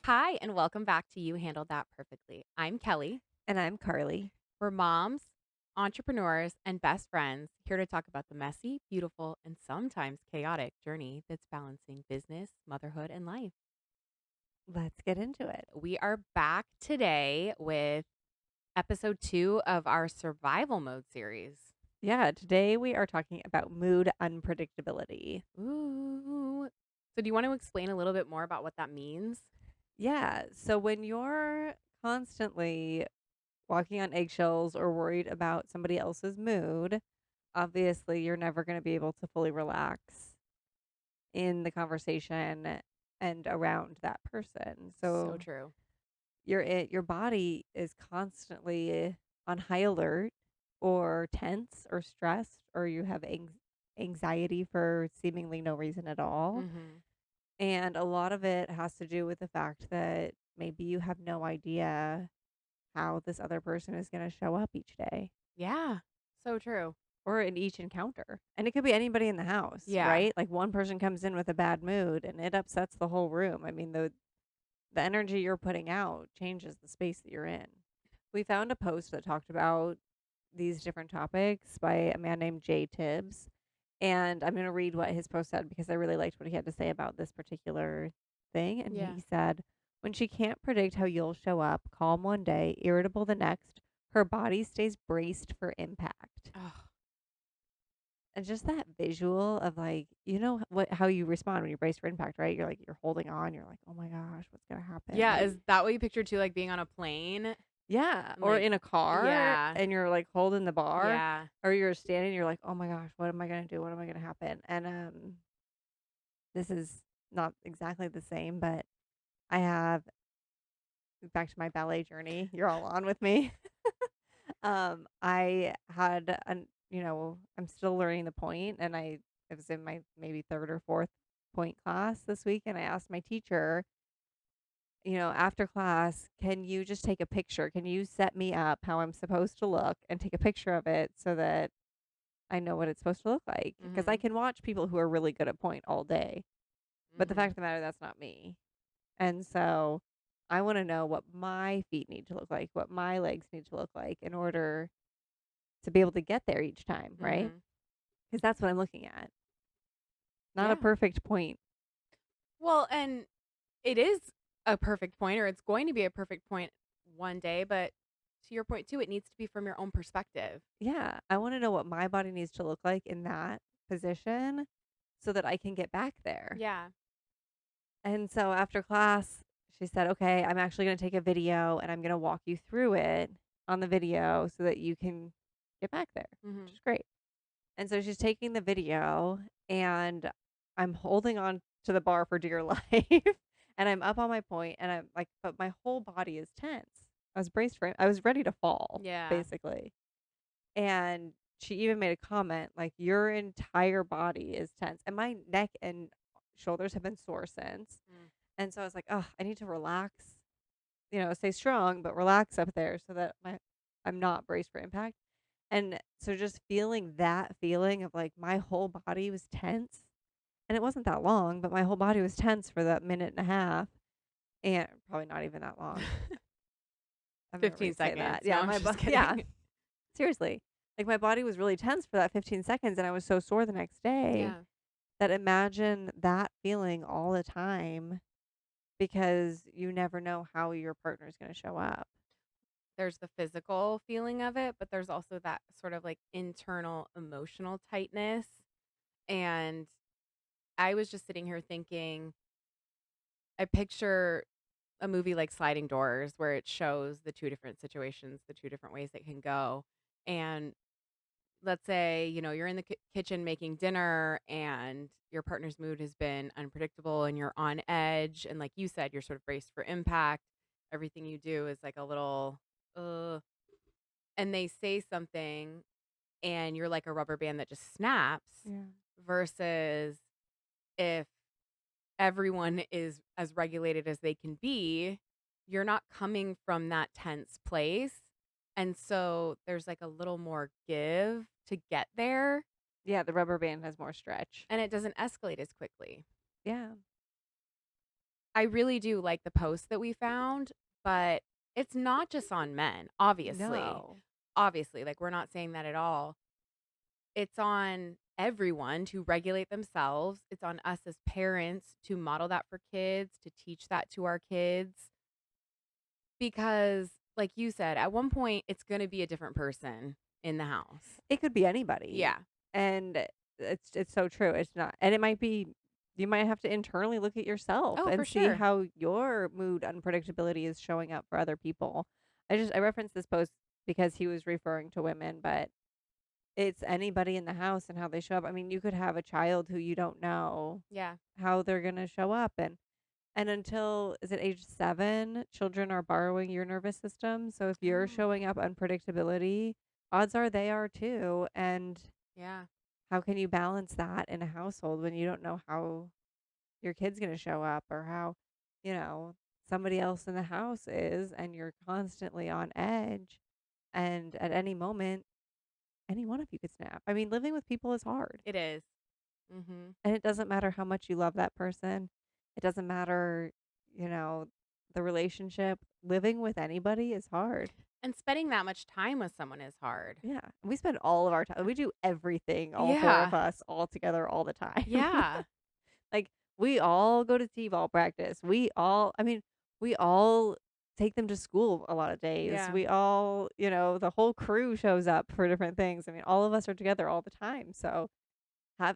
Hi, and welcome back to You Handled That Perfectly. I'm Kelly. And I'm Carly. We're moms, entrepreneurs, and best friends here to talk about the messy, beautiful, and sometimes chaotic journey that's balancing business, motherhood, and life. Let's get into it. We are back today with episode 2 of our survival mode series. Yeah, today we are talking about mood unpredictability. Ooh. So, do you want to explain a little bit more about what that means? Yeah, so when you're constantly walking on eggshells or worried about somebody else's mood, obviously you're never going to be able to fully relax in the conversation and around that person. So So true. your body is constantly on high alert or tense or stressed or you have anxiety for seemingly no reason at all. Hmm. And a lot of it has to do with the fact that maybe you have no idea how this other person is going to show up each day Yeah, so true. or in each encounter. And it could be anybody in the house, Yeah. right? Like one person comes in with a bad mood and it upsets the whole room. I mean, the energy you're putting out changes the space that you're in. We found a post that talked about these different topics by a man named Jay Tibbs. And I'm going to read what his post said because I really liked what he had to say about this particular thing. And Yeah. he said, when she can't predict how you'll show up, calm one day, irritable the next, her body stays braced for impact. Oh, And just that visual of like, how you respond when you brace for impact, right? You're like, you're holding on. You're like, oh my gosh, what's going to happen? yeah. Like, Is that what you picture too? Like being on a plane? yeah, or Like, in a car yeah, and you're like holding the bar yeah. or you're standing, you're like, "Oh my gosh, what am I going to do? What am I going to happen?" And this is not exactly the same, but I have back to my ballet journey. You're all on with me. I had I'm still learning the point and I was in my maybe third or fourth point class this week and I asked my teacher, after class, can you just take a picture? Can you set me up how I'm supposed to look and take a picture of it so that I know what it's supposed to look like? Because I Mhm. can watch people who are really good at point all day. But the fact Mhm. of the matter, that's not me. And so I want to know what my feet need to look like, what my legs need to look like in order to be able to get there each time, right? Mhm. Because that's what I'm looking at. Not a Yeah. perfect point. Well, and it is a perfect point, or it's going to be a perfect point one day. But to your point too, it needs to be from your own perspective. Yeah. I want to know what my body needs to look like in that position so that I can get back there. Yeah. And so after class, she said, "Okay, I'm actually going to take a video and I'm going to walk you through it on the video so that you can get back there," which Mhm. is great. And so she's taking the video and I'm holding on to the bar for dear life and I'm up on my point and I'm like, but my whole body is tense. I was braced for it. I was ready to fall, Yeah. basically. And she even made a comment like, your entire body is tense. And my neck and shoulders have been sore since. Mm. And so I was like, oh, I need to relax, stay strong, but relax up there so that I'm not braced for impact. And so just feeling that feeling of like my whole body was tense. And it wasn't that long, but my whole body was tense for that minute and a half. And probably not even that long. I've never 15 heard say that. seconds. No, I'm just Yeah, kidding. seriously. Like my body was really tense for that 15 seconds and I was so sore the next day Yeah. that imagine that feeling all the time because you never know how your partner is going to show up. There's the physical feeling of it, but there's also that sort of like internal emotional tightness. And I was just sitting here thinking, I picture a movie like Sliding Doors where it shows the two different situations, the two different ways it can go. And let's say, you're in the kitchen making dinner and your partner's mood has been unpredictable and you're on edge. And like you said, you're sort of braced for impact. Everything you do is like a little, and they say something and you're like a rubber band that just snaps Yeah. versus if everyone is as regulated as they can be, you're not coming from that tense place. And so there's like a little more give to get there Yeah, the rubber band has more stretch. and it doesn't escalate as quickly. Yeah. I really do like the post that we found, but it's not just on men, obviously. No. Obviously, like, we're not saying that at all. It's on everyone to regulate themselves. It's on us as parents to model that for kids, to teach that to our kids, because, like you said, at one point, it's gonna be a different person in the house. It could be anybody, Yeah. and it's so true, it's not and it might be you might have to internally look at yourself Oh, for and see sure. how your mood unpredictability is showing up for other people. I referenced this post because he was referring to women, but it's anybody in the house and how they show up. I mean, you could have a child who you don't know Yeah. how they're gonna show up, and until is it age 7, children are borrowing your nervous system, so if you're showing Oh, up unpredictability, odds are they are too, and yeah. how can you balance that in a household when you don't know how your kid's gonna show up or how, you know, somebody else in the house is, and you're constantly on edge, and at any moment, any one of you could snap. I mean, living with people is hard, It is. Mhm. and it doesn't matter how much you love that person. It doesn't matter, you know, the relationship. Living with anybody is hard. And spending that much time with someone is hard. Yeah, we spend all of our time we do everything, all 4 of Yeah. us, all together all the time. Yeah. Like, we all go to T-ball practice. I mean, we all take them to school a lot of days. Yeah. We all, the whole crew shows up for different things. I mean, all of us are together all the time. So,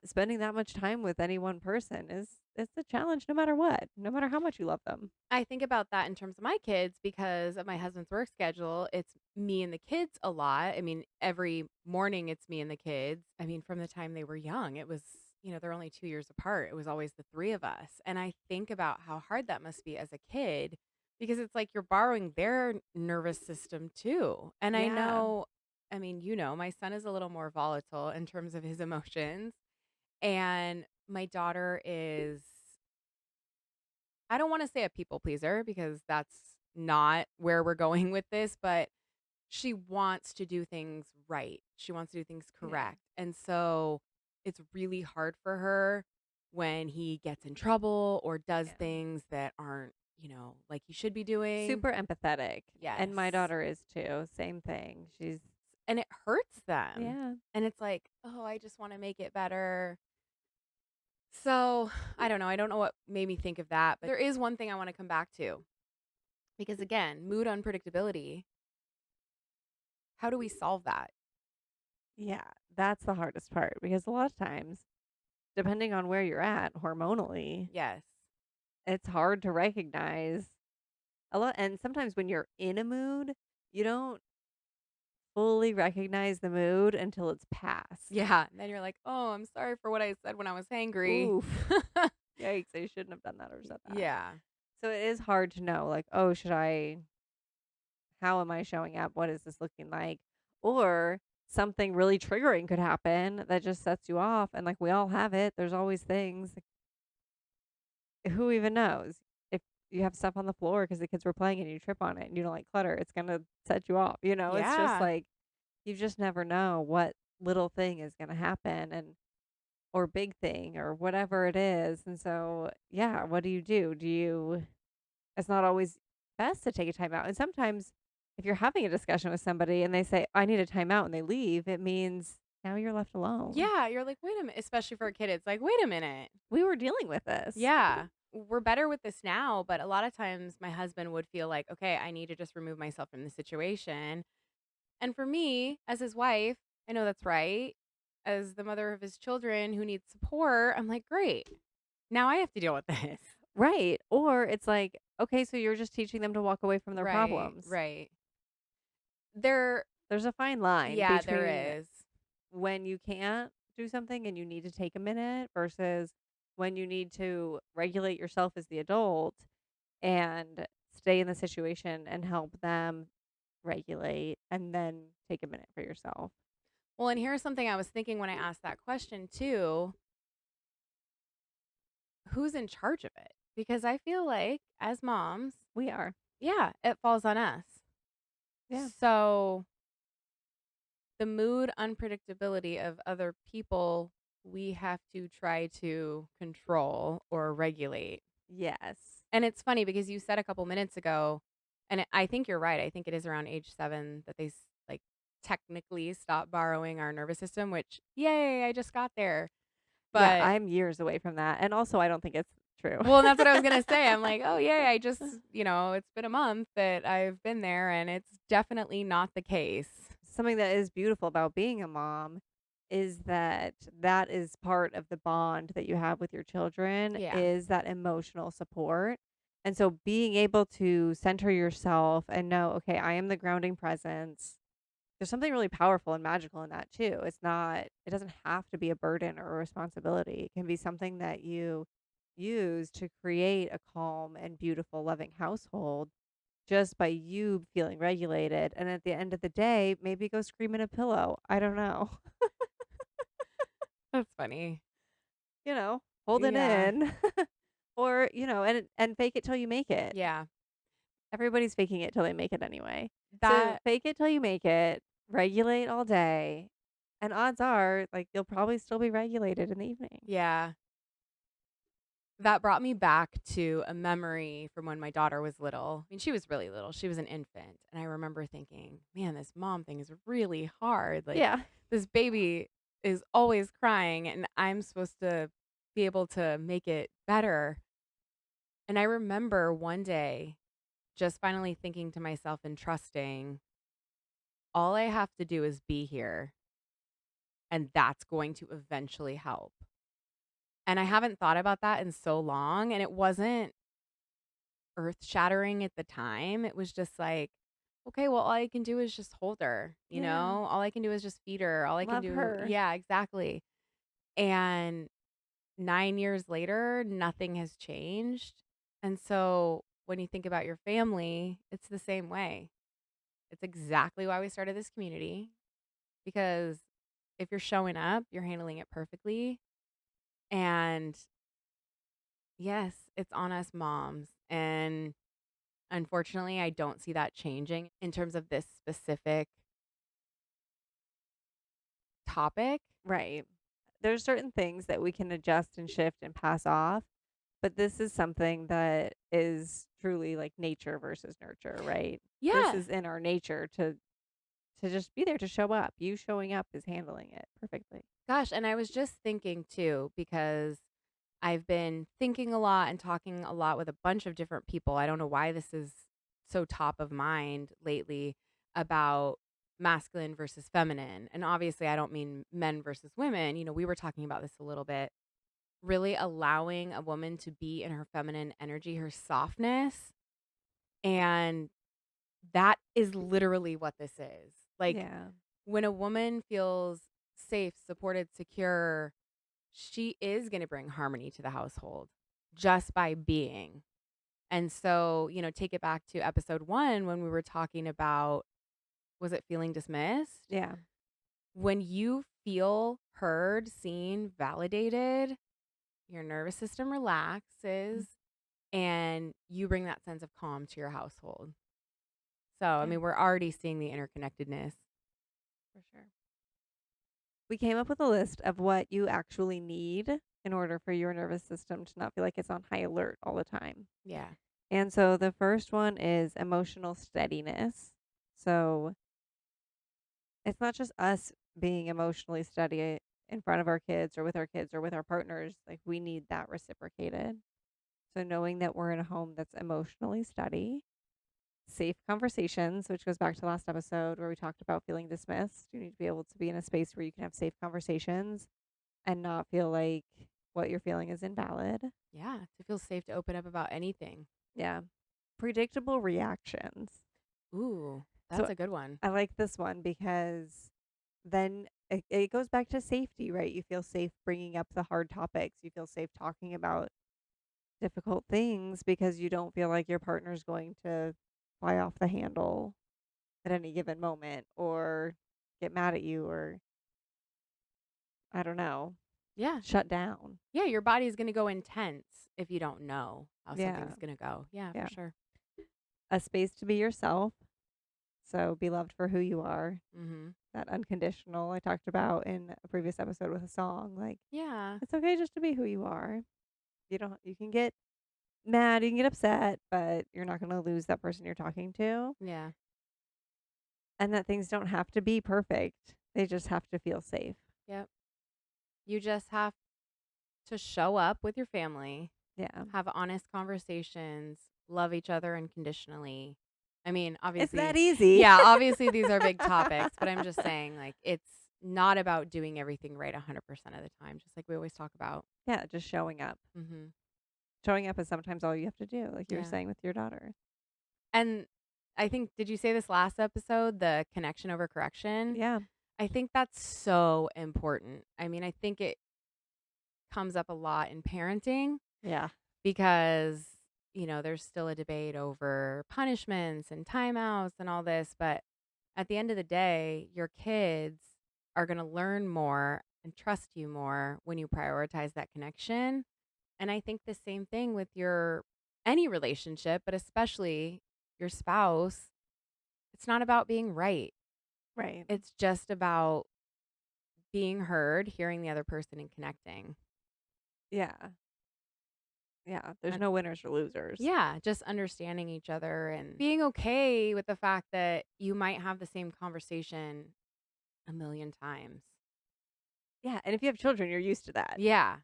spending that much time with any one person is it's a challenge no matter what, no matter how much you love them. I think about that in terms of my kids because of my husband's work schedule. It's me and the kids a lot. I mean, every morning it's me and the kids. I mean, from the time they were young, it was, they're only 2 years apart. It was always the three of us. And I think about how hard that must be as a kid because it's like you're borrowing their nervous system too. And I Yeah. know, I mean, my son is a little more volatile in terms of his emotions. And my daughter is, I don't wanna say a people pleaser because that's not where we're going with this, but she wants to do things right. She wants to do things Yeah. correct, and so it's really hard for her when he gets in trouble or does Yeah. things that aren't, like he should be doing. Super empathetic. And my Yes. daughter is too. Same thing. She's And it hurts them, yeah. and it's like, "Oh, I just wanna make it better." So, I don't know. I don't know what made me think of that, but there is one thing I wanna come back to because, again, mood unpredictability. How do we solve that? Yeah, that's the hardest part because a lot of times, depending on where you're at hormonally, Yes. it's hard to recognize a lot. And sometimes when you're in a mood, you don't fully recognize the mood until it's past. Yeah. And then you're like, "Oh, I'm sorry for what I said when I was hangry." Oof. Yikes. I shouldn't have done that or said that. Yeah. So it is hard to know, like, oh, how am I showing up? What is this looking like? Or something really triggering could happen that just sets you off. And like we all have it, there's always things. Who even knows? If you have stuff on the floor because the kids were playing and you trip on it and you don't like clutter, it's gonna set you off. It's just Yeah. like you just never know what little thing is gonna happen and or big thing or whatever it is. And so yeah, what do you do? It's not always best to take a time out. And sometimes if you're having a discussion with somebody and they say, I need a timeout and they leave, it means now you're left alone. Yeah, you're like, "Wait a minute," especially for a kid, it's like, "Wait a minute." We were dealing with this. Yeah. We're better with this now, but a lot of times my husband would feel like, "Okay, I need to just remove myself from the situation." And for me, as his wife, I know that's right. As the mother of his children who needs support, I'm like, "Great. Now I have to deal with this." Right. Or it's like, okay, so you're just teaching them to walk away from their Right, problems. right. There There's a fine line Yeah, between there is. when you can't do something and you need to take a minute versus when you need to regulate yourself as the adult and stay in the situation and help them regulate and then take a minute for yourself. Well, and here's something I was thinking when I asked that question too. Who's in charge of it? Because I feel like as moms, We are. yeah, it falls on us. Yeah. So the mood unpredictability of other people, we have to try to control or regulate. Yes. And it's funny because you said a couple minutes ago, and I think you're right. I think it is around age 7 that like technically stop borrowing our nervous system, which yay, I just got there. Yeah, But I'm years away from that, and also I don't think it's true. well, and that's what I was gonna say. I'm like, oh yeah, I just, it's been a month that I've been there, and it's definitely not the case. Something that is beautiful about being a mom is that that is part of the bond that you have with your children Yeah. is that emotional support. And so being able to center yourself and know, okay, I am the grounding presence. There's something really powerful and magical in that too. It doesn't have to be a burden or a responsibility. It can be something that you use to create a calm and beautiful, loving household just by you feeling regulated. And at the end of the day, maybe go scream in a pillow. I don't know. That's funny. Hold it Yeah. in. Or, and fake it till you make it. Yeah. Everybody's faking it till they make it anyway. So That fake it till you make it, regulate all day, and odds are, like, you'll probably still be regulated in the evening. yeah. That brought me back to a memory from when my daughter was little. I mean, she was really little. She was an infant. And I remember thinking, man, this mom thing is really hard. Like, Yeah. this baby is always crying, and I'm supposed to be able to make it better. And I remember one day just finally thinking to myself and trusting, all I have to do is be here, and that's going to eventually help. And I haven't thought about that in so long. And it wasn't earth shattering at the time. It was just like, okay, well, all I can do is just hold her, Yeah. All I can do is just feed her. All I can Love do, her. yeah, exactly. And 9 years later, nothing has changed. And so when you think about your family, it's the same way. It's exactly why we started this community because if you're showing up, you're handling it perfectly. And yes, it's on us moms. And unfortunately, I don't see that changing in terms of this specific topic. Right. There's certain things that we can adjust and shift and pass off, but this is something that is truly like nature versus nurture, right? This Yeah. is in our nature to just be there to show up. You showing up is handling it perfectly. Gosh, and I was just thinking too, because I've been thinking a lot and talking a lot with a bunch of different people. I don't know why this is so top of mind lately about masculine versus feminine. And obviously, I don't mean men versus women. We were talking about this a little bit. Really allowing a woman to be in her feminine energy, her softness. And that is literally what this is. Like, Yeah. when a woman feels safe, supported, secure, she is going to bring harmony to the household just by being. And so, take it back to episode 1 when we were talking about, was it feeling dismissed? Yeah. When you feel heard, seen, validated, your nervous system Mm. relaxes and you bring that sense of calm to your household. So, I Yeah, mean, we're already seeing the interconnectedness. for sure. We came up with a list of what you actually need in order for your nervous system to not feel like it's on high alert all the time. Yeah. And so the first one is emotional steadiness. So it's not just us being emotionally steady in front of our kids or with our kids or with our partners. Like, we need that reciprocated. So knowing that we're in a home that's emotionally steady, safe conversations, which goes back to last episode where we talked about feeling dismissed. You need to be able to be in a space where you can have safe conversations and not feel like what you're feeling is invalid. Yeah. To feel safe to open up about anything. Yeah. Predictable reactions. Ooh, So that's a good one. I like this one because then it goes back to safety, right? You feel safe bringing up the hard topics. You feel safe talking about difficult things because you don't feel like your partner's going to fly off the handle at any given moment or get mad at you or, I don't know, Yeah. shut down. Yeah, your body's gonna go intense if you don't know how Yeah. something's gonna go. Yeah, for Yeah. sure. A space to be yourself. So be loved for who you are. Mhm. That unconditional I talked about in a previous episode with a song. Like, Yeah. it's okay just to be who you are. You don't, you can get mad, you can get upset, but you're not gonna lose that person you're talking to, Yeah. and that things don't have to be perfect. They just have to feel safe. Yep. You just have to show up with your family, Yeah. have honest conversations, love each other unconditionally. I mean, It's that obviously, easy. yeah, obviously these are big topics, but I'm just saying, like, it's not about doing everything right 100% of the time, just like we always talk about. Yeah, just showing up. Mhm. Showing up is sometimes all you have to do, like you were Yeah. saying with your daughter. And I think, did you say this last episode, the connection over correction? Yeah. I think that's so important. I mean, I think it comes up a lot in parenting Yeah. because, there's still a debate over punishments and timeouts and all this. But at the end of the day, your kids are going to learn more and trust you more when you prioritize that connection. And I think the same thing with any relationship, but especially your spouse. It's not about being right. Right. It's just about being heard, hearing the other person, and connecting. Yeah. Yeah. There's And no winners or losers. yeah, just understanding each other and being okay with the fact that you might have the same conversation a million times. Yeah, and if you have children, you're used to that. Yeah.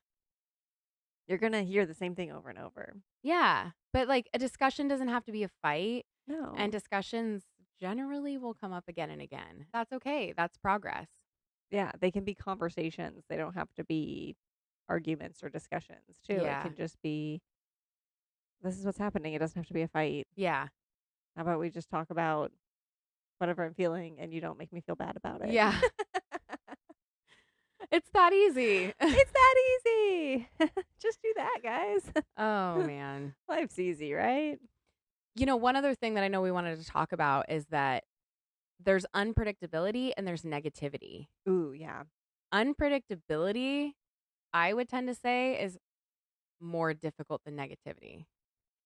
You're gonna hear the same thing over and over. Yeah. But like a discussion doesn't have to be a fight, and No. discussions generally will come up again and again. That's okay. That's progress. Yeah, they can be conversations. They don't have to be arguments or discussions, too. It Yeah. can just be, "This is what's happening." It doesn't have to be a fight. Yeah. How about we just talk about whatever I'm feeling and you don't make me feel bad about it? Yeah. It's that easy. It's that easy. Just do that, guys. Oh, man. Life's easy, right? One other thing that I know we wanted to talk about is that there's unpredictability and there's negativity. Ooh, yeah. Unpredictability, I would tend to say, is more difficult than negativity.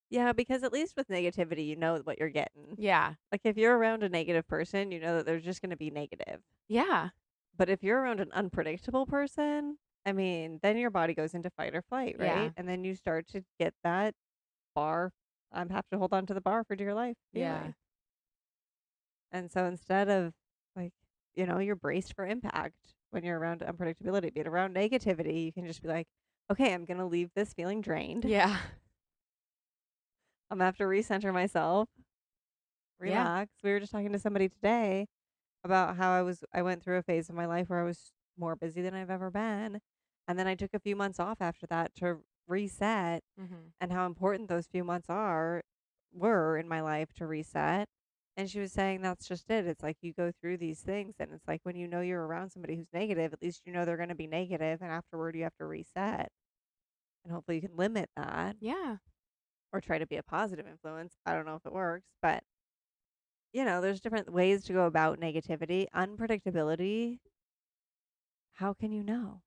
Yeah, because at least with negativity, you know what you're getting. Yeah. Like, if you're around a negative person, you know that they're just gonna be negative. Yeah. But if you're around an unpredictable person, I mean, then your body goes into fight or flight, right? Yeah. And then you start to get that bar, I have to hold on to the bar for dear life Yeah. feeling. And so instead of like, you're braced for impact when you're around unpredictability, being around negativity, you can just be like, okay, I'm going to leave this feeling drained. Yeah. I'm going to have to recenter myself, Yeah. relax. We were just talking to somebody today about how I went through a phase of my life where I was more busy than I've ever been. And then I took a few months off after that to reset, Mhm. and how important those few months were in my life to reset. And she was saying that's just it. It's like you go through these things, and it's like when you know you're around somebody who's negative, at least you know they're going to be negative, and afterward you have to reset. And hopefully you can limit that Yeah. or try to be a positive influence. I don't know if it works, but there's different ways to go about negativity. Unpredictability, how can you know?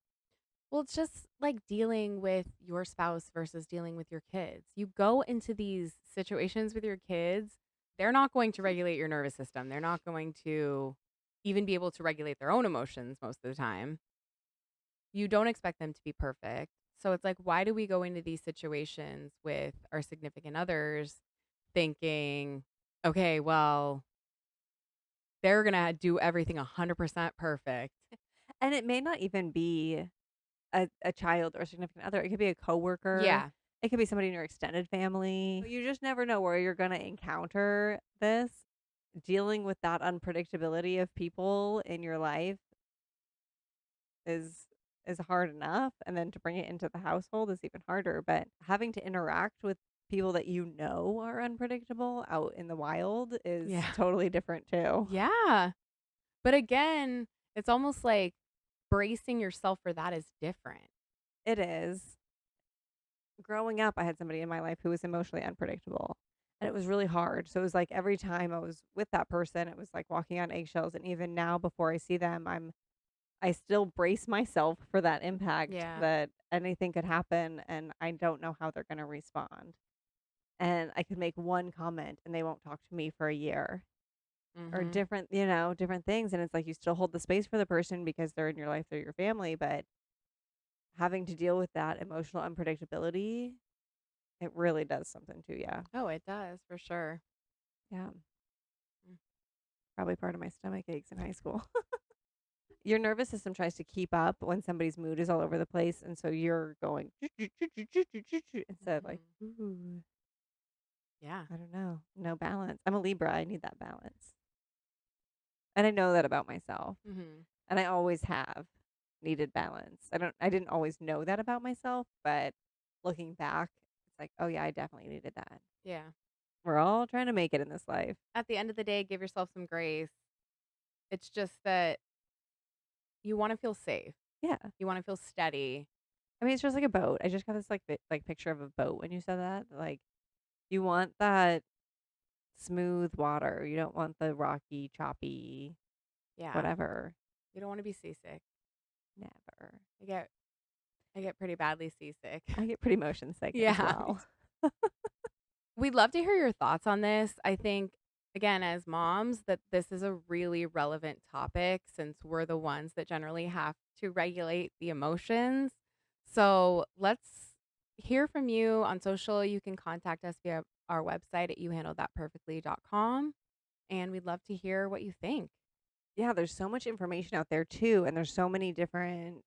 Well, it's just like dealing with your spouse versus dealing with your kids. You go into these situations with your kids, they're not going to regulate your nervous system. They're not going to even be able to regulate their own emotions most of the time. You don't expect them to be perfect. So it's like, why do we go into these situations with our significant others thinking, okay, well, they're going to do everything 100% perfect? And it may not even be a child or a significant other. It could be a coworker. Yeah. It could be somebody in your extended family. You just never know where you're going to encounter this. Dealing with that unpredictability of people in your life is is hard enough, and then to bring it into the household is even harder. But having to interact with people that you know are unpredictable out in the wild is Yeah. totally different too. Yeah. But again, it's almost like bracing yourself for that is different. It is. Growing up, I had somebody in my life who was emotionally unpredictable, and it was really hard. So it was like every time I was with that person, it was like walking on eggshells. And even now, before I see them, I still brace myself for that impact Yeah. that anything could happen, and I don't know how they're going to respond. And I could make one comment, and they won't talk to me for a year, or Mhm. different things. And it's like you still hold the space for the person because they're in your life, they're your family, but having to deal with that emotional unpredictability It really does something to you. Oh, it does for sure. Yeah. Mm. Probably part of my stomach aches in high school. Your nervous system tries to keep up when somebody's mood is all over the place, and so you're going instead of like, Mhm. ooh, Yeah. I don't know, no balance. I'm a Libra. I need that balance, and I know that about myself, Mhm. and I always have needed balance. I didn't always know that about myself, but looking back, it's like, oh yeah, I definitely needed that. Yeah. We're all trying to make it in this life. At the end of the day, give yourself some grace. It's just that you wanna feel safe. Yeah. You wanna feel steady. I mean, it's just like a boat. I just got this like picture of a boat when you said that. Like you want that smooth water. You don't want the rocky, choppy, Yeah. whatever. You don't wanna be seasick. Never. I get I get pretty badly seasick. I get pretty motion sick as Yeah, me well. too. We'd love to hear your thoughts on this. I think, again, as moms, that this is a really relevant topic since we're the ones that generally have to regulate the emotions. So let's hear from you on social. You can contact us via our website at youhandlethatperfectly.com. And we'd love to hear what you think. Yeah, there's so much information out there too, and there's so many different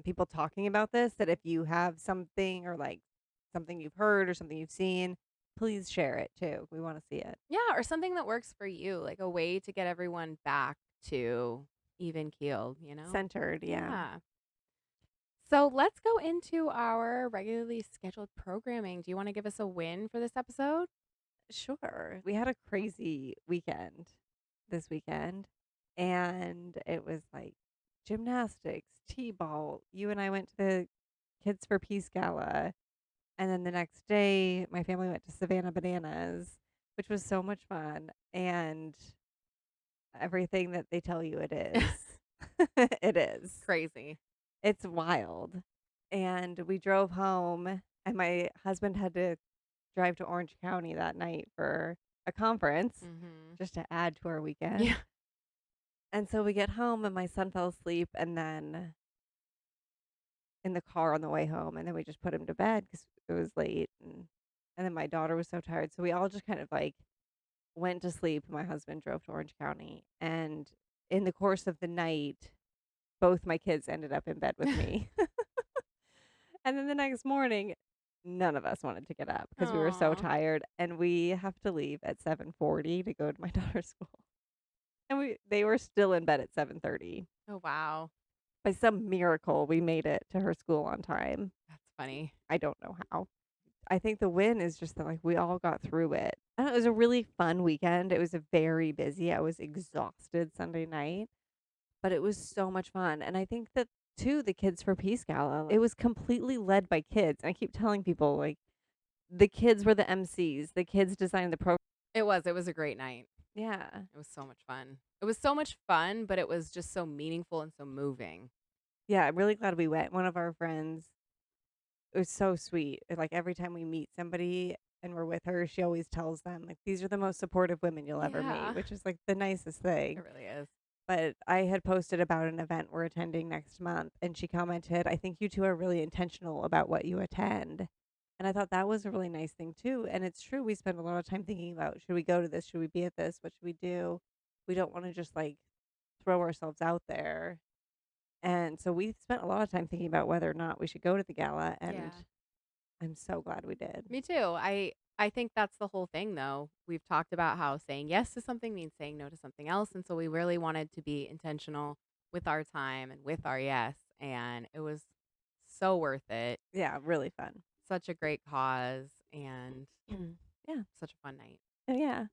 people talking about this that if you have something or like something you've heard or something you've seen, please share it too. We want to see it. Yeah, or something that works for you, like a way to get everyone back to even keeled, you know? Centered, yeah. Yeah. So let's go into our regularly scheduled programming. Do you want to give us a win for this episode? Sure. We had a crazy weekend this weekend, and it was like gymnastics, t-ball. You and I went to the Kids for Peace Gala, and then the next day, my family went to Savannah Bananas, which was so much fun, and everything that they tell you it is. It is. Crazy. It's wild. And we drove home, and my husband had to drive to Orange County that night for a conference Mhm. just to add to our weekend. Yeah. And so we get home, and my son fell asleep, and then in the car on the way home, and then we just put him to bed because it was late, and then my daughter was so tired, so we all just kind of like went to sleep. My husband drove to Orange County, and in the course of the night, both my kids ended up in bed with me. And then the next morning, none of us wanted to get up because we were so Aw. tired, and we have to leave at 7:40 to go to my daughter's school. And they were still in bed at 7:30. Oh, wow. By some miracle, we made it to her school on time. That's funny. I don't know how. I think the win is just that, like, we all got through it. I don't know, it was a really fun weekend. It was a very busy. I was exhausted Sunday night, but it was so much fun. And I think that too, the Kids for Peace Gala, it was completely led by kids. And I keep telling people, like, the kids were the MCs. The kids designed the program. It was a great night. Yeah. It was so much fun. It was so much fun, but it was just so meaningful and so moving. Yeah, I'm really glad we went. One of our friends, it was so sweet. Like, every time we meet somebody and we're with her, she always tells them, like, "These are the most supportive women you'll ever meet," Yeah. which is, like, the nicest It thing. really is. But I had posted about an event we're attending next month, and she commented, "I think you 2 are really intentional about what you attend." And I thought that was a really nice thing too, and it's true, we spend a lot of time thinking about, "Should we go to this? Should we be at this? What should we do?" We don't wanna just, like, throw ourselves out there. And so we spent a lot of time thinking about whether or not we should go to the gala, and Yeah. I'm so glad we did. Me too. I think that's the whole thing though. We've talked about how saying yes to something means saying no to something else, and so we really wanted to be intentional with our time and with our yes, and it was so worth it. Yeah, really fun. Such a great cause and Yeah. such a fun night. Oh, yeah.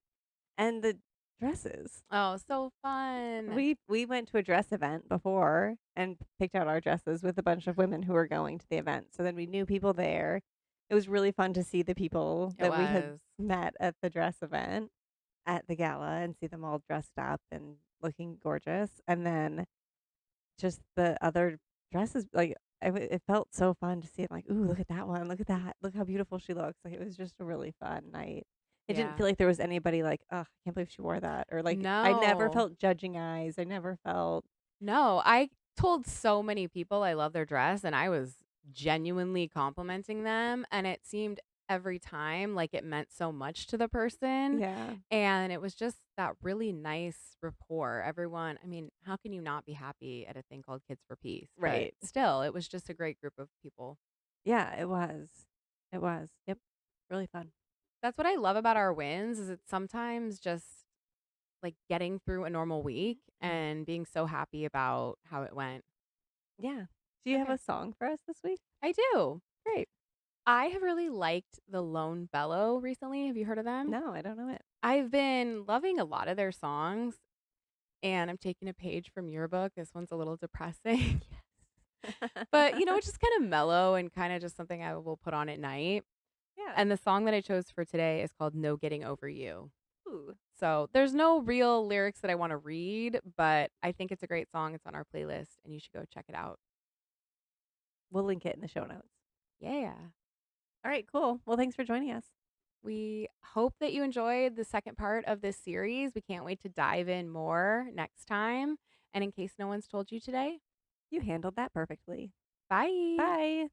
And the dresses. Oh, so fun. We went to a dress event before and picked out our dresses with a bunch of women who were going to the event. So then we knew people there. It was really fun to see the people It that we had was. met at the dress event at the gala and see them all dressed up and looking gorgeous. And then just the other dresses, like, it felt so fun to see it, like, "Ooh, look at that one, look at that, look how beautiful she looks." Like, it was just a really fun night. It didn't Yeah. feel like there was anybody like, "Ugh, I can't believe she wore that," or, like, I never No. felt judging eyes, I never felt. No, I told so many people I love their dress, and I was genuinely complimenting them, and it seemed every time, like it meant so much to the person. Yeah. And it was just that really nice rapport. Everyone, I mean, how can you not be happy at a thing called Kids for Peace? But Right. still, it was just a great group of people. Yeah, it was. It was. Yep. Really fun. That's what I love about our wins is it's sometimes just like getting through a normal week Mm. and being so happy about how it went. Yeah. Do you have Okay. a song for us this week? I do. Great. I have really liked the Lone Bellow recently. Have you heard of them? No, I don't know it. I've been loving a lot of their songs, and I'm taking a page from your book. This one's a little depressing, but it's just kind of mellow and kind of just something I will put on at night. Yeah. And the song that I chose for today is called No Getting Over You. Ooh. So there's no real lyrics that I want to read, but I think it's a great song. It's on our playlist, and you should go check it out. We'll link it in the show notes. Yeah. All right, cool. Well, thanks for joining us. We hope that you enjoyed the second part of this series. We can't wait to dive in more next time. And in case no one's told you today, You handled that perfectly. bye. Bye.